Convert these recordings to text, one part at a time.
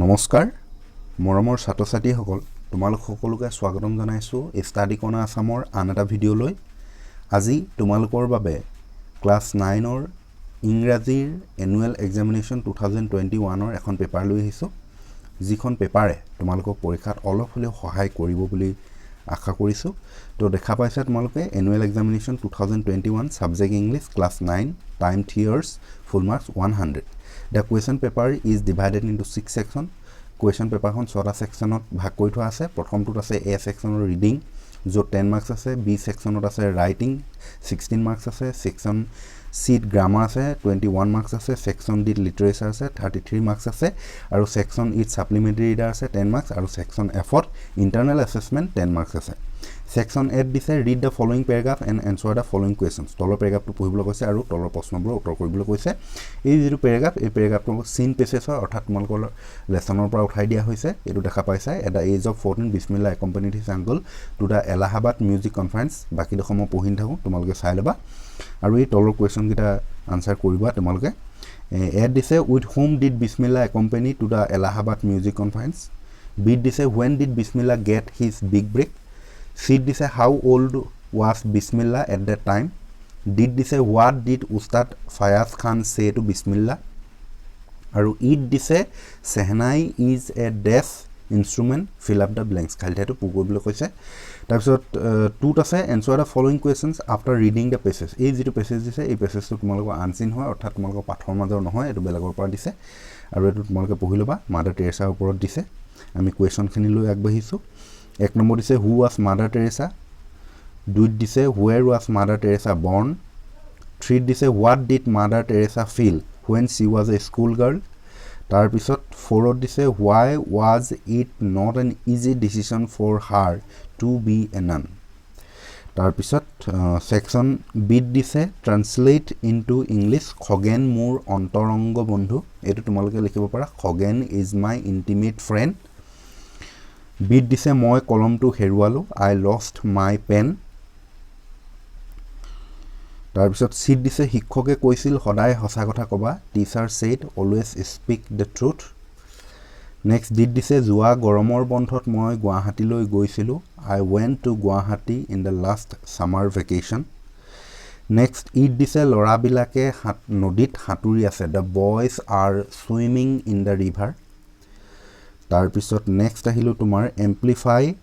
নমস্কাৰ মৰমৰ ছাত্ৰ-ছাত্ৰীসকল তোমালোক সকলোকে স্বাগতম জনাইছো ষ্টাডি কৰ্ণাৰ আসামৰ আন এটা ভিডিঅ'লৈ আজি তোমালোকৰ বাবে ক্লাছ 9 ৰ ইংৰাজীৰ এনুৱেল এক্সামিনেশ্যন 2021 ৰ এখন পেপাৰ লৈ আহিছো যিখন পেপাৰে তোমালোকক পৰীক্ষাত অলপ হলেও সহায় কৰিব বুলি আশা কৰিছো তো দেখা পাইছা তোমালোকে annual examination 2021 subject English class 9 time 3 years full marks 100 The question paper is divided into 6 sections. Question paper kon 6 sectionot bhag koi thua ase. Prothomtut ase A section reading jo 10 marks ase, B sectionot ase writing 16 marks ase, section C grammar ase 21 marks ase, section D literature ase 33 marks ase aru section E supplementary reader ase 10 marks aru section F internal assessment 10 marks ase. Section 8 dise read the following paragraph and answer the following questions. Tolor paragraph to pohibolo koise aru tolor proshnobo uttor koribolo koise. Ei jitu paragraph ei paragraph to scene passage hoy orthat tumalokor lessonor pora uthai dia hoise. Etu dekha paisa at the age of 14 Bismillah accompanied his uncle to the Allahabad music conference. Baki dekhomo pohin thaku tumaloke sai leba aru ei tolor question gita answer koriba tumaloke. At dise with whom did Bismillah accompany to the Allahabad music conference? B dise when did Bismillah get his big break? C dise how old was Bismillah at that time? D dise what did Ustad Fayaz Khan say to Bismillah? Aru E dise Sehnai is a dash instrument. Fill up the blanks. Khalite to pugo bolo koise. Tarpisot two ase answer the following questions after reading the passage. Ei jitu passage dise ei passage to tumaloko unseen hoy orthat tumaloko pathor major nohoy etu belagor pora dise aru etu tumaloko pohiloba Mother Teresa oporot dise ami question khini loi agbahisu. Ek number dise who was Mother Teresa? 2 dise where was Mother Teresa born? 3 dise what did Mother Teresa feel when she was a schoolgirl? Tarpisot 4 dise why was it not an easy decision for her to be a nun? Tarpisot section B dise translate into English Khogen mur ontorongo bondhu. Etu tumaloke likhibo para Khogen is my intimate friend. B dise moi kolom to herualu I lost my pen. Tarpisot C dise hikhoke koisil hodai hosa kotha koba. Teacher said always speak the truth. Next D dise jua goromor bondhot moi Guwahati loi goisilu I went to Guwahati in the last summer vacation. Next E dise lora bilake nodit haturi ase the boys are swimming in the river. Tarpisot next ahilu tumar amplify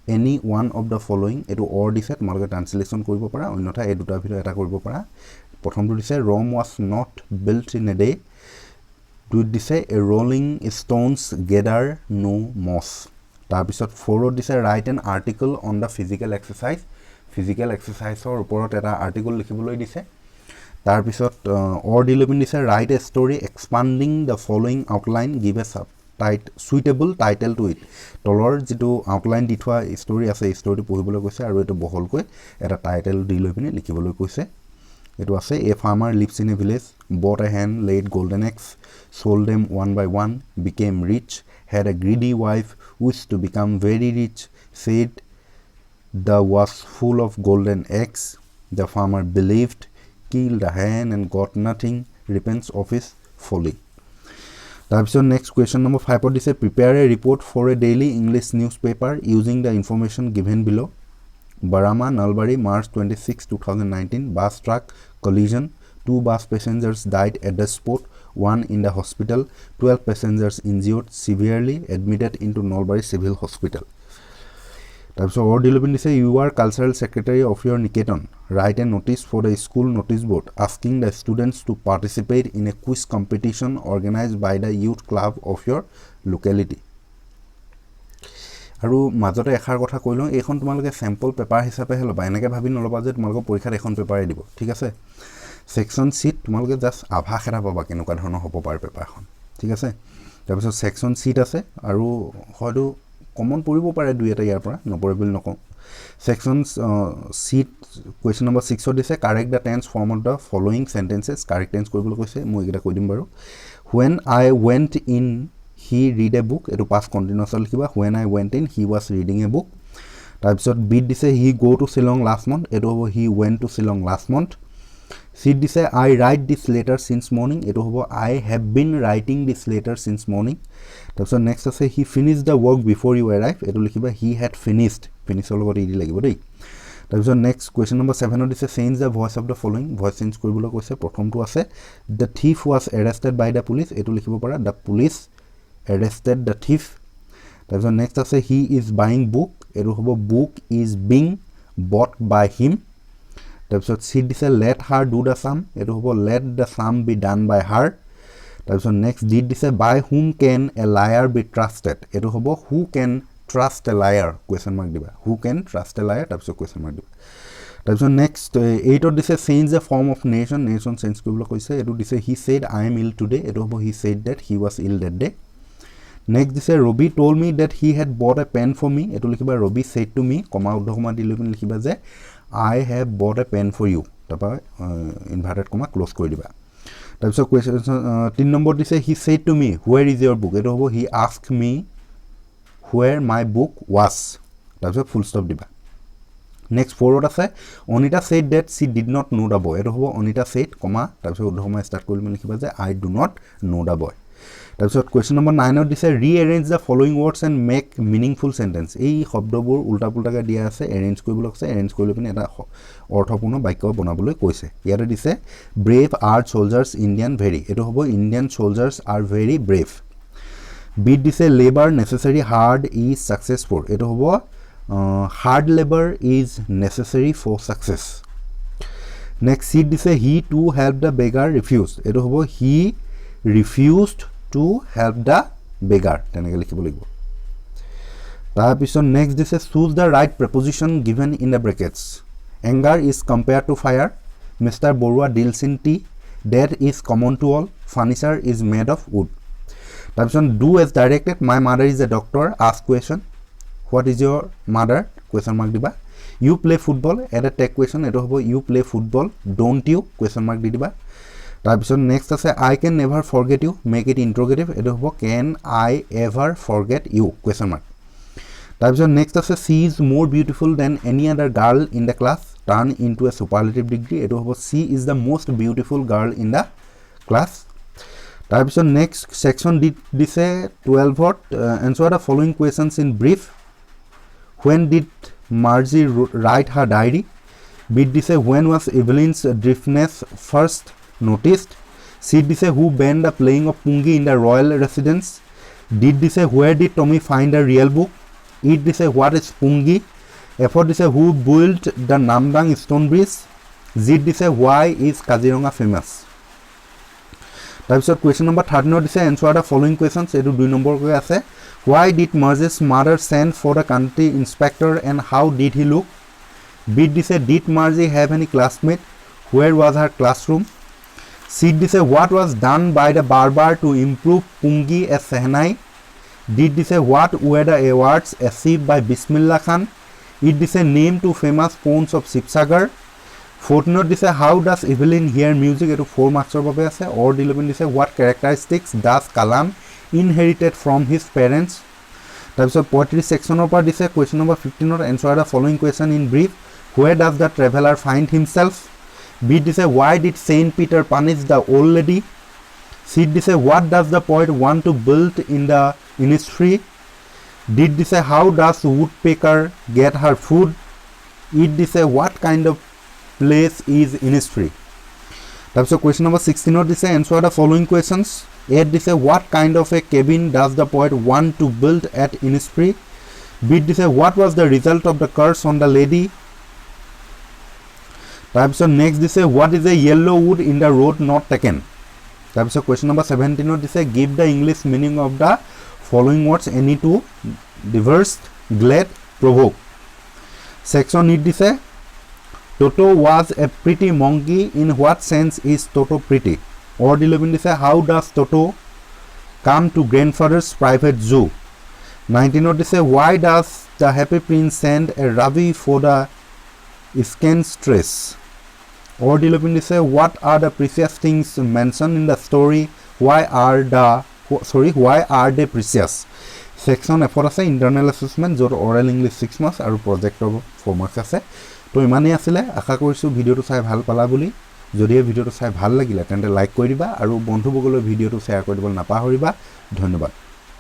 any one of the following etu or dise tumalke translation koribo para onnotha e duta bhito eta koribo para prothom tu dise Rome was not built in a day. Du dise a rolling stones gather no moss. Tarpisot 4 dise write an article on the physical exercise or oporot eta article likhiboloi dise. Tarpisot or dilobin dise write a story expanding the following outline, give a suitable title to it. Tolor jitu outline di thwa story ase story pohibolo koise aru etu bohol koi eta title di loi pini likhibolo koise. Etu ase a farmer lives in a village, bought a hen, laid golden eggs, sold them one by one, became rich, had a greedy wife, wished to become very rich, said the was full of golden eggs. The farmer believed, killed a hen and got nothing, repents of his folly. Tarpisot next question number 5 dise prepare a report for a daily English newspaper using the information given below. Barama Nalbari March 26 2019 bus truck collision, 2 bus passengers died at the spot, 1 in the hospital, 12 passengers injured severely, admitted into Nalbari civil hospital. Tarpisot or dilobin dise you are cultural secretary of your Niketan, write a notice for the school notice board asking the students to participate in a quiz competition organized by the youth club of your locality. Aru majote ekhar kotha koilo ekhon tumaloke sample paper hisabe heloba enake bhabi noloba je tumaloke porikhat ekhon paper dibo thik ase. Section C tumaloke just abha khera baba kenuka dhorno hobo par paper ekhon thik ase. Tarpisot section C ase aru hodu common poribo pare dui eta yar pora noporibil noko. Sections C question number 6 dise correct the tense form of the following sentences. Correct tense koribolo koise moi egita koi dim baru. When I went in he read a book etu past continuous likhiba. When I went in he was reading a book. Tarpisot B dise he go to Shillong last month etu hobo he went to Shillong last month. C দিছে I write this letter since morning এটো হ'ব I have been writing this letter since morning তাৰপিছত next আছে he finish the work before you arrive এটো লিখিবা he had finished ফিনিশৰ লগত ED লাগিব দেই তাৰপিছত নেক্সট কুৱেশ্যন নম্বৰ 7 দিছে change the voice of the following voice change কৰিবলৈ কৈছে প্ৰথমটো আছে the thief was arrested by the police এটো লিখিব পাৰা the police arrested the thief তাৰপিছত নেক্সট আছে হি ইজ বাইং বুক এটো হ'ব book is being bought by him তাৰপিছত সি দিছে let her do the sum এটো হ'ব let the sum be done by her তাৰপিছত নেক্সট ডি দিছে by whom can a liar be trusted এটো হ'ব who can trust a liar question mark দিবা who can trust a liar তাৰপিছত question mark দিবা তাৰপিছত নেক্সট 8 দিছে change the form of narration narration change কৰিবলৈ কৈছে এটো দিছে he said I am ill today এটো হ'ব he said that he was ill that day next দিছে Rabi told me that he had bought a pen for me এটো লিখিবা Rabi said to me comma উদ্ধকমা দি লৈ লিখিবা যে I have bought a pen for you তাৰপা ইনভাৰ্টেড কমা ক্লোজ কৰি দিবা তাৰপিছত কুৱেশ্যন 3 নম্বৰ দিছে he said to me where is your book এটো হ'ব he asked me where my book was তাৰপিছত ফুল ষ্টপ দিবা নেক্সট 4ত আছে Anita said that she did not know the boy এটো হ'ব অনিতা said কমা তাৰপিছত উদ্ধকমা ষ্টাৰ্ট কৰি লিখিবা যে I do not know the boy তাৰপিছত কুৱেশ্যন নম্বৰ 9ত দিছে rearrange the following words and make meaningful sentence এই শব্দবোৰ উল্টা পুল্টাকৈ দিয়া আছে এৰেঞ্জ কৰিবলৈ কৈছে এৰেঞ্জ কৰি পিনে এটা অৰ্থপূৰ্ণ বাক্য বনাবলৈ কৈছে ইয়াতে দিছে brave are soldiers Indian very এটো হ'ব Indian soldiers are very brave B দিছে labour necessary hard is successful এটো হ'ব hard labour is necessary for success next C দিছে he to help the beggar refuse এটো হ'ব he refused to help the beggar তেনেকৈ লিখিব লাগিব তাৰ পিছত নেক্সট দিছে choose the right preposition given in the brackets anger is compared to fire Mr. Borua deals in tea death is common to all furniture is made of wood তাৰ পিছত do as directed my mother is a doctor ask question what is your mother question mark দিবা you play football add a tag question এটো হ'ব you play football don't you question mark দি দিবা তাৰপিছত next আছে I can never forget you make it interrogative এটো হ'ব can I ever forget you question mark তাৰপিছত next আছে she is more beautiful than any other girl in the class turn into a superlative degree এটো হ'ব she is the most beautiful girl in the class তাৰপিছত next section দিছে 12ত answer the following questions in brief when did Margie write her diary bit দিছে when was Evelyn's driftness first noticed C dice who banned the playing of pungi in the royal residence D dice where did Tommy find a real book E dice what is pungi F dice who built the Namdang stone bridge Z dice why is Kaziranga famous তাৰপিছত question number 13 dice answer the following questions এটো 2 number কৈ আছে why did Marge's mother send for the country inspector and how did he look B dice did Margie have any classmate where was her classroom C dice what was done by the barber to improve pungi as Sehnai D dice what were the awards achieved by Bismillah Khan E dice name to famous ponds of Shivsagar 14 dice how does Evelyn hear music eto 4 marks or babe ase or 11 dice what characteristics does Kalam inherited from his parents তাৰপিছত poetry section opar dice question number 15 or answer the following question in brief where does the traveler find himself B dice why did Saint Peter punish the old lady C dice what does the poet want to build in the Innisfree D dice how does woodpecker get her food E dice what kind of place is Innisfree তাৰপিছত question number 16 dice answer the following questions A dice what kind of a cabin does the poet want to build at Innisfree B dice what was the result of the curse on the lady তাৰপিছত next দিছে what is a yellow wood in the road not taken তাৰপিছত question number 17 দিছে give the English meaning of the following words any two diverse glad provoke section 8 dice Toto was a pretty monkey in what sense is Toto pretty or 11 dice how does Toto come to grandfather's private zoo 19 dice why does the happy prince send a ravi for the skin stress or 11 dice what are the precious things mentioned in the story why are they precious section F আছে internal assessment jor oral english 6 marks aru project 4 marks আছে to imane asile akha korisu video to sai bhal pala boli যদি এই ভিডিঅ'টো চাই ভাল লাগিলে তেন্তে like কৰি দিবা আৰু বন্ধুবৰ্গলৈ ভিডিঅ'টো শ্বেয়াৰ কৰি দিবলৈ নাপাহৰিবা। ধন্যবাদ।